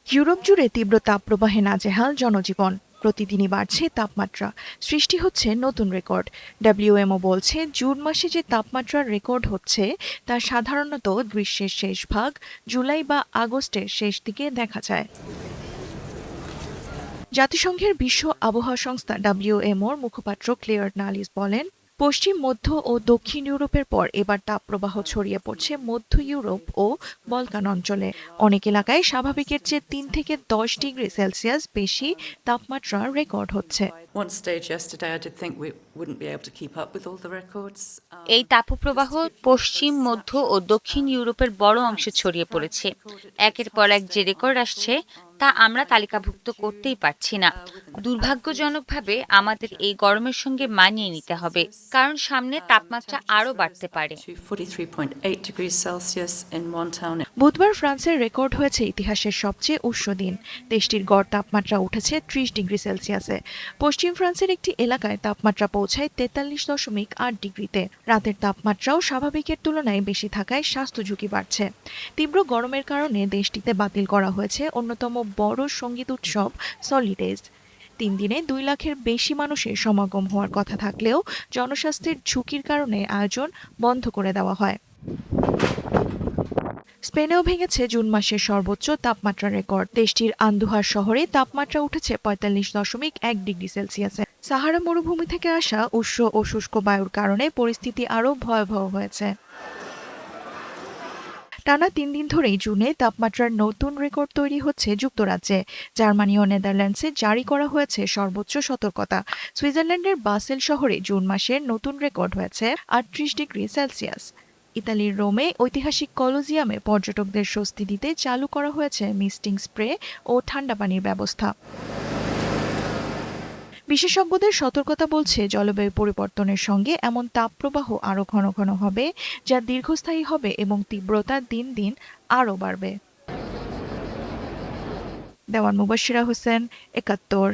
Europe জুড়ে তীব্র তাপপ্রবাহে নাজেহাল জনজীবন। প্রতিদিনই বাড়ছে তাপমাত্রা, সৃষ্টি হচ্ছে নতুন রেকর্ড। ডব্লিউএমও বলছে জুন মাসে যে তাপমাত্রার রেকর্ড হচ্ছে তা সাধারণত গ্রীষ্মের শেষ ভাগ, জুলাই বা আগস্টের শেষ দিকে দেখা যায়। জাতিসংঘের বিশ্ব আবহাওয়া সংস্থা ডব্লিউএমওর মুখপাত্র ক্লেয়ার নালিস বলেন, পশ্চিম, মধ্য ও দক্ষিণ ইউরোপের পর এবার তাপপ্রবাহ ছড়িয়ে পড়ছে মধ্য ইউরোপ ও বলকান অঞ্চলে। অনেক এলাকায় স্বাভাবিকের চেয়ে ৩ থেকে ১০ ডিগ্রি সেলসিয়াস বেশি তাপমাত্রা রেকর্ড হচ্ছে। এই তাপপ্রবাহ পশ্চিম, মধ্য ও দক্ষিণ ইউরোপের বড় অংশে ছড়িয়ে পড়েছে। একের পর এক যে রেকর্ড আসছে তা আমরা তালিকাভুক্ত করতেই পারছি না। দুর্ভাগ্যজনকভাবে আমাদের এই গরমের সঙ্গে মানিয়ে নিতে হবে, কারণ সামনে তাপমাত্রা আরও বাড়তে পারে। বুধবার ফ্রান্সের রেকর্ড হয়েছে ইতিহাসের সবচেয়ে উষ্ণ দিন। দেশটির গড় তাপমাত্রা উঠেছে ৩০ ডিগ্রি সেলসিয়াসে। পশ্চিম ফ্রান্সের একটি এলাকায় তাপমাত্রা পৌঁছায় ৪৩.৮ ডিগ্রিতে। রাতের তাপমাত্রাও স্বাভাবিকের তুলনায় বেশি থাকায় স্বাস্থ্য ঝুঁকি বাড়ছে। তীব্র গরমের কারণে দেশটিতে বাতিল করা হয়েছে অন্যতম বড় সঙ্গীত উৎসব সলিডেজ। ৩ দিনে ২ লাখের বেশি মানুষের সমাগম হওয়ার কথা থাকলেও জনস্বাস্থ্যের ঝুঁকির কারণে আয়োজন বন্ধ করে দেওয়া হয়। স্পেনেও ভেঙেছে জুন মাসের সর্বোচ্চ তাপমাত্রার রেকর্ড। দেশটির আন্দুহার শহরে তাপমাত্রা উঠেছে ৪৫.১ ডিগ্রি সেলসিয়াসে। সাহারা মরুভূমি থেকে আসা উষ্ণ ও শুষ্ক বায়ুর কারণে পরিস্থিতি আরও ভয়াবহ হয়েছে। টানা ৩ দিন ধরেই জুনে তাপমাত্রার নতুন রেকর্ড তৈরি হচ্ছে যুক্তরাজ্যে। জার্মানি ও নেদারল্যান্ডসে জারি করা হয়েছে সর্বোচ্চ সতর্কতা। সুইজারল্যান্ডের বাসেল শহরে জুন মাসের নতুন রেকর্ড হয়েছে ৩৮ ডিগ্রি সেলসিয়াস। ইতালির রোমে ঐতিহাসিক কলোজিয়ামে পর্যটকদের স্বস্তি দিতে চালু করা হয়েছে মিস্টিং স্প্রে ও ঠান্ডা পানির ব্যবস্থা। বিশেষজ্ঞদের সতর্কতা বলছে, জলবায়ু পরিবর্তনের সঙ্গে এমন তাপপ্রবাহ আরও ঘন ঘন হবে, যা দীর্ঘস্থায়ী হবে এবং তীব্রতা দিন দিন আরও বাড়বে। দেওয়ান মুবাশশিরা হোসেন, ৭১।